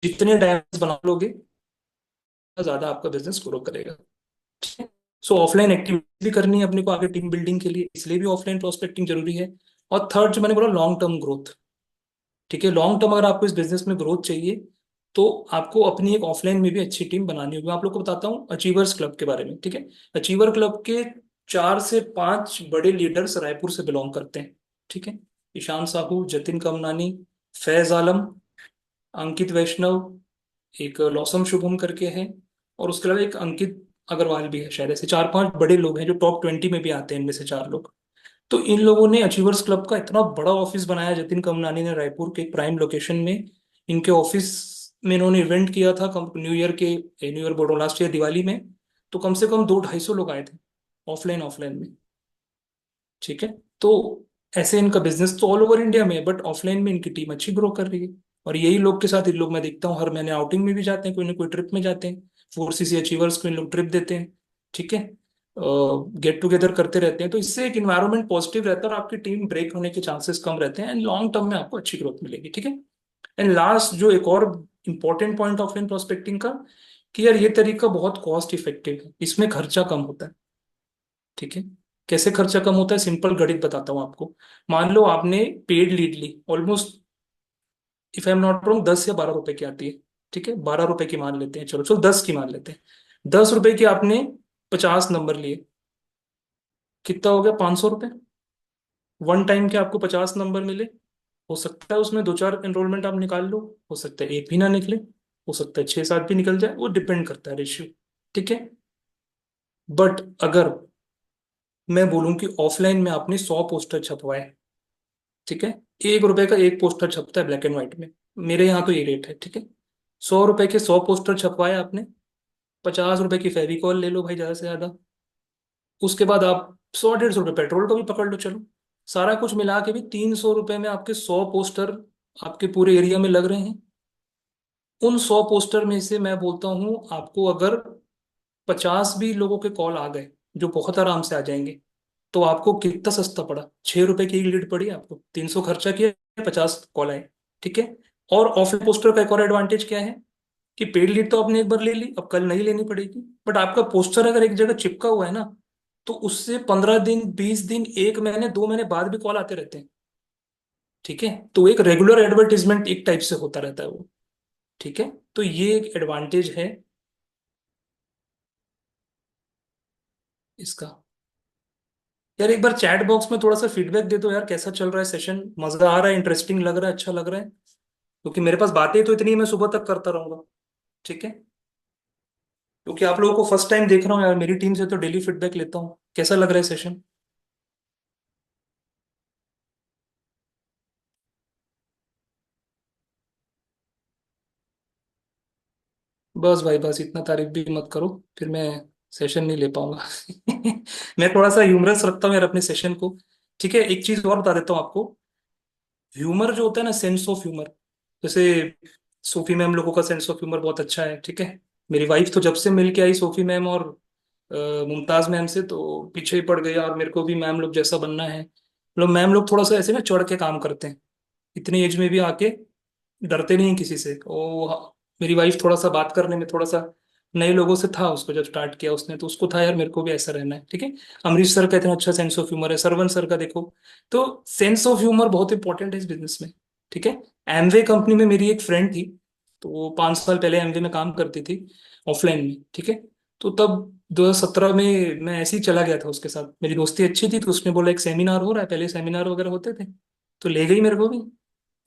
जितने डायमंड्स बना लोगे, उतना ज्यादा आपका बिजनेस ग्रो करेगा। ठीक है। सो ऑफलाइन एक्टिविटी भी करनी है अपने को आगे टीम बिल्डिंग के लिए, इसलिए भी ऑफलाइन प्रोस्पेक्टिंग जरूरी है। और थर्ड जो मैंने बोला, लॉन्ग टर्म ग्रोथ। ठीक है, लॉन्ग टर्म अगर आपको इस बिजनेस में ग्रोथ चाहिए, तो आपको अपनी एक ऑफलाइन में भी अच्छी टीम बनानी होगी। मैं आप लोग को बताता हूँ अचीवर्स क्लब के बारे में। ठीक है, अचीवर क्लब के 4 से 5 बड़े लीडर्स रायपुर से बिलोंग करते हैं। ठीक है, ईशान साहू, जतिन कमनानी, फैज आलम, अंकित वैष्णव, एक लौसम शुभम करके है, और उसके अलावा एक अंकित अग्रवाल भी है शायद। ऐसे 4-5 बड़े लोग हैं जो टॉप 20 में भी आते हैं, इनमें से 4 लोग। तो इन लोगों ने अचीवर्स क्लब का इतना बड़ा ऑफिस बनाया, जतिन कमनानी ने, रायपुर के प्राइम लोकेशन में। इनके ऑफिस में इन्होंने इवेंट किया था न्यू ईयर के, न्यू ईयर बोल रहा हूँ, लास्ट ईयर दिवाली में। तो कम से कम 200-250 लोग आए थे, ऑफलाइन ऑफलाइन में। ठीक है। तो ऐसे इनका बिजनेस तो ऑल ओवर इंडिया में है, बट ऑफलाइन में इनकी ीम अच्छी ग्रो कर रही है। और यही लोग के साथ इन लोग मैं देखता हूँ हर महीने आउटिंग में भी जाते हैं, कोई ना कोई ट्रिप में जाते हैं। 4CC अचीवर्स को इन लोग ट्रिप देते हैं। ठीक है, गेट टुगेदर करते रहते हैं। तो इससे एक इन्वायरमेंट पॉजिटिव रहता है और आपकी टीम ब्रेक होने के चांसेस कम रहते हैं, एंड लॉन्ग टर्म में आपको अच्छी ग्रोथ मिलेगी। ठीक है। एंड लास्ट जो एक और important point of line prospecting का, कि यार ये तरीका बहुत कॉस्ट इफेक्टिव है, इसमें खर्चा कम होता है। ठीक है, कैसे खर्चा कम होता है, सिंपल गणित बताता हूँ आपको। मान लो आपने पेड लीड ली, almost if I am not wrong 10 या 12 रुपए की आती है। ठीक है, 12 रुपए की मान लेते हैं, चलो चलो 10 की मान लेते हैं। 10 रुपए की आपने 50 नंबर लिए, कितना हो गया, 500 रुपये। वन टाइम के आपको 50 नंबर मिले। हो सकता है उसमें 2-4 एनरोलमेंट आप निकाल लो, हो सकता है एक भी ना निकले, हो सकता है 6-7 भी निकल जाए, वो डिपेंड करता है रेशियो। ठीक है। बट अगर मैं बोलूं कि ऑफलाइन में आपने 100 पोस्टर छपवाए, ठीक है, 1 रुपए का एक पोस्टर छपता है ब्लैक एंड व्हाइट में, मेरे यहाँ तो ये रेट है। ठीक है, 100 रुपए के 100 पोस्टर छपवाए आपने, 50 रुपए की फेविकॉल ले लो भाई, ज्यादा से ज्यादा। उसके बाद आप 100-150 रुपये पेट्रोल का भी पकड़ लो, चलो सारा कुछ मिला के भी 300 रुपये में आपके 100 पोस्टर आपके पूरे एरिया में लग रहे हैं। उन 100 पोस्टर में से मैं बोलता हूँ आपको, अगर 50 भी लोगों के कॉल आ गए, जो बहुत आराम से आ जाएंगे, तो आपको कितना सस्ता पड़ा, 6 रुपए की लीड पड़ी आपको, 300 खर्चा किया, 50 कॉल आए। ठीक है। और ऑफलाइन पोस्टर का एक और एडवांटेज क्या है, कि पेड लीड तो आपने एक बार ले ली, अब कल नहीं लेनी पड़ेगी। बट आपका पोस्टर अगर एक जगह चिपका हुआ है ना, तो उससे 15 दिन, 20 दिन, 1 महीने, 2 महीने बाद भी कॉल आते रहते हैं। ठीक है, तो एक रेगुलर एडवर्टीजमेंट एक टाइप से होता रहता है वो। ठीक है, तो ये एक एडवांटेज है इसका। यार एक बार चैट बॉक्स में थोड़ा सा फीडबैक दे दो यार, कैसा चल रहा है सेशन, मजा आ रहा है, इंटरेस्टिंग लग रहा है, अच्छा लग रहा है? क्योंकि मेरे पास बातें तो इतनी है, मैं सुबह तक करता रहूंगा। ठीक है, क्योंकि आप लोगों को फर्स्ट टाइम देख रहा हूँ यार, मेरी टीम से तो डेली फीडबैक लेता हूँ, कैसा लग रहा है सेशन। बस भाई बस, इतना तारीफ भी मत करो, फिर मैं सेशन नहीं ले पाऊंगा। मैं थोड़ा सा ह्यूमरस रखता हूँ यार अपने सेशन को। ठीक है, एक चीज और बता देता हूँ आपको। ह्यूमर जो होता है ना, सेंस ऑफ ह्यूमर, जैसे सोफी मैम लोगों का सेंस ऑफ ह्यूमर बहुत अच्छा है। ठीक है, मेरी वाइफ तो जब से मिल के आई सोफी मैम और मुमताज मैम से, तो पीछे ही पड़ गई, और मेरे को भी मैम लोग जैसा बनना है। मतलब मैम लोग थोड़ा सा ऐसे ना चढ़ के काम करते हैं, इतनी एज में भी आके डरते नहीं हैं किसी से। मेरी वाइफ थोड़ा सा बात करने में थोड़ा सा नए लोगों से था, उसको जब स्टार्ट किया उसने, तो उसको था यार मेरे को भी ऐसा रहना है। ठीक है, अमरीश सर का इतना अच्छा सेंस ऑफ ह्यूमर है, सरवन सर का देखो। तो सेंस ऑफ ह्यूमर बहुत इंपॉर्टेंट है इस बिजनेस में। ठीक है, एमवे कंपनी में मेरी एक फ्रेंड थी, तो वो 5 साल पहले एमवे में काम करती थी, ऑफलाइन में। ठीक है, तो तब 2017 में मैं ऐसे ही चला गया था उसके साथ, मेरी दोस्ती अच्छी थी, तो उसने बोला एक सेमिनार हो रहा है, पहले सेमिनार वगैरह होते थे, तो ले गई मेरे को भी।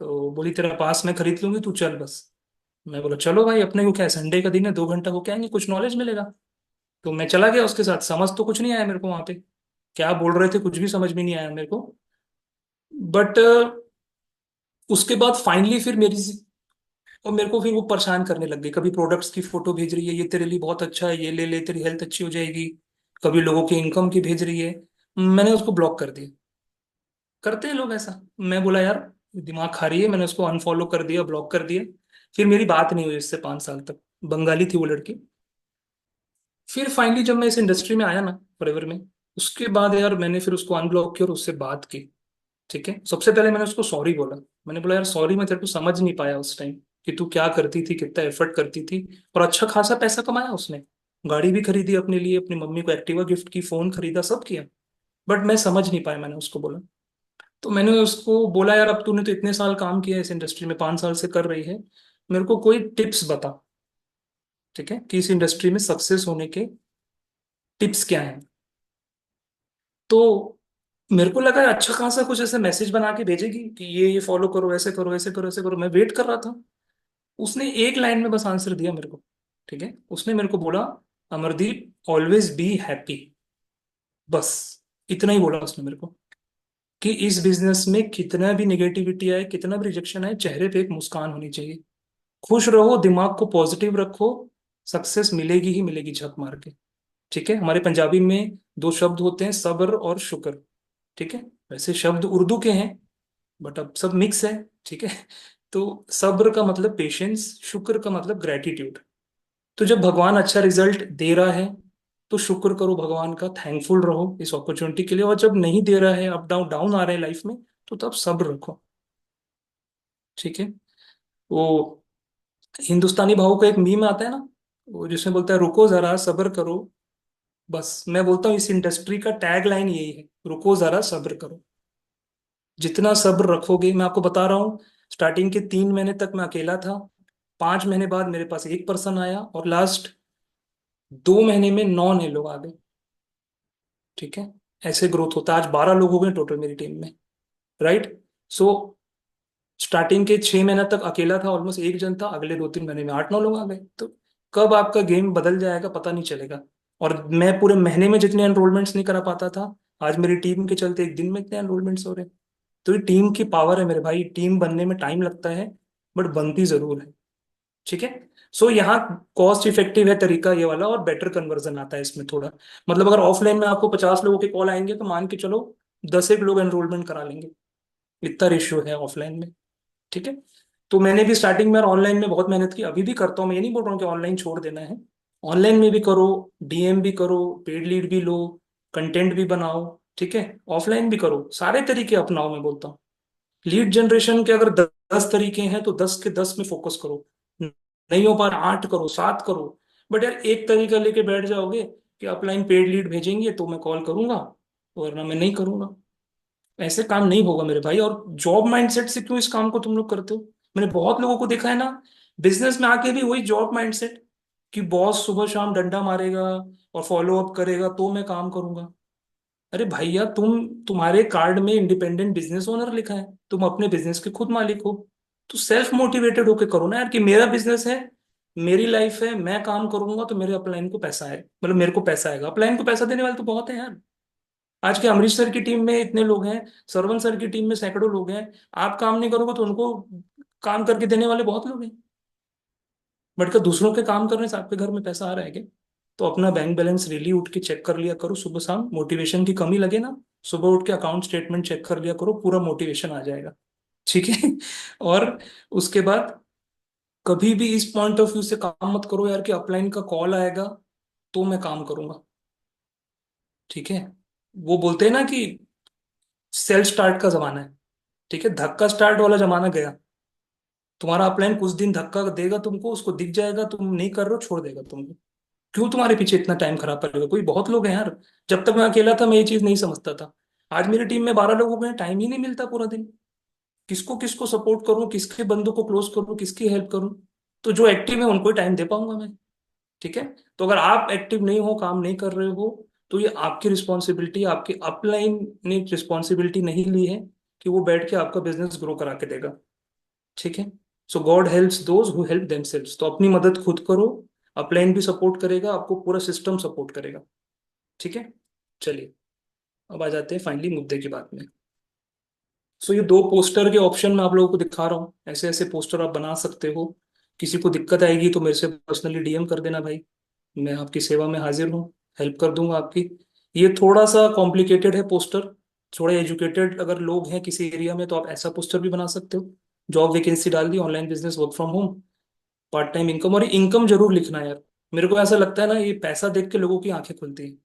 तो बोली तेरा पास मैं खरीद लूंगी, तू चल बस। मैं बोला चलो भाई, अपने को क्या है, संडे का दिन है, 2 घंटा को क्या आएंगे, कुछ नॉलेज मिलेगा। तो मैं चला गया उसके साथ, समझ तो कुछ नहीं आया मेरे को वहां पे, क्या बोल रहे थे कुछ भी समझ में नहीं आया मेरे को। बट उसके बाद फाइनली फिर और मेरे को फिर वो परेशान करने लग गई, कभी प्रोडक्ट्स की फोटो भेज रही है, ये तेरे लिए बहुत अच्छा है, ये ले ले, तेरी हेल्थ अच्छी हो जाएगी। कभी लोगों की इनकम की भेज रही है। मैंने उसको ब्लॉक कर दिया। करते हैं लोग ऐसा। मैं बोला यार दिमाग खा रही है, मैंने उसको अनफॉलो कर दिया, ब्लॉक कर दिया। फिर मेरी बात नहीं हुई उससे 5 साल तक। बंगाली थी वो लड़की। फिर फाइनली जब मैं इस इंडस्ट्री में आया ना, फॉरएवर में, उसके बाद यार मैंने फिर उसको अनब्लॉक किया और उससे बात की। ठीक है, सबसे पहले मैंने उसको सॉरी बोला। मैंने बोला यार सॉरी, मैं तेरे को समझ नहीं पाया उस टाइम कि तू क्या करती थी, कितना एफर्ट करती थी। और अच्छा खासा पैसा कमाया उसने, गाड़ी भी खरीदी अपने लिए, अपनी मम्मी को एक्टिवा गिफ्ट की, फोन खरीदा, सब किया। बट मैं समझ नहीं पाया, मैंने उसको बोला। तो मैंने उसको बोला यार अब तूने तो इतने साल काम किया है इस इंडस्ट्री में, 5 साल से कर रही है, मेरे को कोई टिप्स बता। ठीक है, कि इस इंडस्ट्री में सक्सेस होने के टिप्स क्या हैं। तो मेरे को लगा अच्छा खासा कुछ ऐसे मैसेज बना के भेजेगी कि ये फॉलो करो, ऐसे करो, ऐसे करो, ऐसे करो। मैं वेट कर रहा था। उसने एक लाइन में बस आंसर दिया मेरे को। ठीक है, उसने मेरे को बोला, अमरदीप ऑलवेज बी हैप्पी। बस इतना ही बोला उसने मेरे को, कि इस बिजनेस में कितना भी निगेटिविटी आए, कितना भी रिजेक्शन आए, चेहरे पे एक मुस्कान होनी चाहिए। खुश रहो, दिमाग को पॉजिटिव रखो, सक्सेस मिलेगी ही मिलेगी झक मार के। ठीक है, हमारे पंजाबी में दो शब्द होते हैं, सब्र और शुक्र। ठीक है, वैसे शब्द उर्दू के हैं, बट अब सब मिक्स है। ठीक है, तो सब्र का मतलब पेशेंस, शुक्र का मतलब ग्रेटिट्यूड। तो जब भगवान अच्छा रिजल्ट दे रहा है तो शुक्र करो भगवान का, थैंकफुल रहो इस अपॉर्चुनिटी के लिए। और जब नहीं दे रहा है, अप डाउन डाउन आ रहे हैं लाइफ में, तो तब सब्र रखो। ठीक है, वो हिंदुस्तानी भाव का एक मीम आता है ना, वो जिसमें बोलता है रुको जरा सब्र करो। बस मैं बोलता हूँ इस इंडस्ट्री का टैग लाइन यही है, रुको जरा सब्र करो। जितना सब्र रखोगे, मैं आपको बता रहा हूँ, स्टार्टिंग के 3 महीने तक मैं अकेला था। 5 महीने बाद मेरे पास एक पर्सन आया, और लास्ट 2 महीने में 9 नए लोग आ गए। ठीक है, ऐसे ग्रोथ होता है। आज 12 लोग हो गए टोटल मेरी टीम में। राइट। सो स्टार्टिंग के 6 महीने तक अकेला था, ऑलमोस्ट एक जन था, अगले 2-3 महीने में 8-9 लोग आ गए। तो कब आपका गेम बदल जाएगा पता नहीं चलेगा। और मैं पूरे महीने में जितने एनरोलमेंट्स नहीं करा पाता था, आज मेरी टीम के चलते एक दिन में इतने एनरोलमेंट्स हो रहे हैं। तो ये टीम की पावर है मेरे भाई। टीम बनने में टाइम लगता है, बट बनती जरूर है। ठीक है। सो यहाँ कॉस्ट इफेक्टिव है तरीका ये वाला, और बेटर कन्वर्जन आता है इसमें थोड़ा। मतलब अगर ऑफलाइन में आपको 50 लोगों के कॉल आएंगे, तो मान के चलो 10 एक लोग एनरोलमेंट करा लेंगे। इतना रेशियो है ऑफलाइन में। ठीक है। तो मैंने भी स्टार्टिंग में ऑनलाइन में बहुत मेहनत की, अभी भी करता हूँ। मैं ये नहीं बोल रहा हूँ कि ऑनलाइन छोड़ देना है। ऑनलाइन में भी करो, डीएम भी करो, पेड लीड भी लो, कंटेंट भी बनाओ। ठीक है, ऑफलाइन भी करो, सारे तरीके अपनाओ मैं बोलता हूँ। लीड जनरेशन के अगर 10 तरीके हैं तो 10 के 10 में फोकस करो। नहीं हो पा रहा 8 करो, 7 करो। बट यार एक तरीका लेके बैठ जाओगे कि अपलाइन पेड लीड भेजेंगे तो मैं कॉल करूंगा, वरना मैं नहीं करूंगा। ऐसे काम नहीं होगा मेरे भाई। और जॉब माइंडसेट से क्यों इस काम को तुम लोग करते हो? मैंने बहुत लोगों को देखा है ना, बिजनेस में आके भी वही जॉब माइंडसेट, कि बॉस सुबह शाम डंडा मारेगा और फॉलो अप करेगा तो मैं काम करूंगा। अरे भैया, तुम्हारे कार्ड में इंडिपेंडेंट बिजनेस ओनर लिखा है, तुम अपने बिजनेस के खुद मालिक हो। तो सेल्फ मोटिवेटेड होके करो ना यार, कि मेरा बिजनेस है, मेरी लाइफ है, मैं काम करूंगा तो मेरे अपलाइन को पैसा है, मतलब मेरे को पैसा आएगा। अपलाइन को पैसा देने वाले तो बहुत है यार। आज के अमरीश सर की टीम में इतने लोग हैं, सरवन सर की टीम में सैकड़ों लोग हैं। आप काम नहीं करोगे तो उनको काम करके देने वाले बहुत लोग हैं। बट क्या दूसरों के काम करने से आपके घर में पैसा आ रहा है क्या? तो अपना बैंक बैलेंस डेली उठ के चेक कर लिया करो सुबह शाम। मोटिवेशन की कमी लगे ना, सुबह उठ के अकाउंट स्टेटमेंट चेक कर लिया करो, पूरा मोटिवेशन आ जाएगा। ठीक है। और उसके बाद कभी भी इस पॉइंट ऑफ व्यू से काम मत करो यार कि अपलाइन का कॉल आएगा तो मैं काम करूंगा। ठीक है, वो बोलते हैं ना कि सेल्फ स्टार्ट का जमाना है। ठीक है, धक्का स्टार्ट वाला जमाना गया। तुम्हारा अपलाइन कुछ दिन धक्का देगा तुमको, उसको दिख जाएगा तुम नहीं कर रहे हो, छोड़ देगा तुमको। क्यों तुम्हारे पीछे इतना टाइम खराब करेगा कोई? बहुत लोग हैं यार। जब तक मैं अकेला था मैं ये चीज नहीं समझता था। आज मेरी टीम में 12 लोग हो गए, टाइम ही नहीं मिलता पूरा दिन। किसको किसको सपोर्ट करूं, किसके बंदों को क्लोज करूं, किसकी हेल्प करूं? तो जो एक्टिव है उनको ही टाइम दे पाऊंगा मैं। ठीक है। तो अगर आप एक्टिव नहीं हो, काम नहीं कर रहे हो, तो ये आपकी रिस्पॉन्सिबिलिटी, आपकी अपलाइन ने रिस्पॉन्सिबिलिटी नहीं ली है कि वो बैठ के आपका बिजनेस ग्रो करा के देगा। ठीक है। So God helps those who help themselves. तो अपनी मदद खुद करो, अपलाइन भी सपोर्ट करेगा आपको, पूरा सिस्टम सपोर्ट करेगा। ठीक है। चलिए, अब आ जाते हैं फाइनली मुद्दे की बात में। सो ये दो पोस्टर के ऑप्शन मैं आप लोगों को दिखा रहा हूँ, ऐसे ऐसे पोस्टर आप बना सकते हो। किसी को दिक्कत आएगी तो मेरे से पर्सनली डीएम कर देना भाई, मैं आपकी सेवा में हाजिर हूँ, हेल्प कर दूंगा आपकी। ये थोड़ा सा कॉम्प्लिकेटेड है पोस्टर, थोड़े एजुकेटेड अगर लोग हैं किसी एरिया में तो आप ऐसा पोस्टर भी बना सकते हो। जॉब वैकेंसी डाल दी, online business work from home, part time income, और इनकम जरूर लिखना यार। मेरे को ऐसा लगता है ना, ये पैसा देख के लोगों की आंखें खुलती हैं।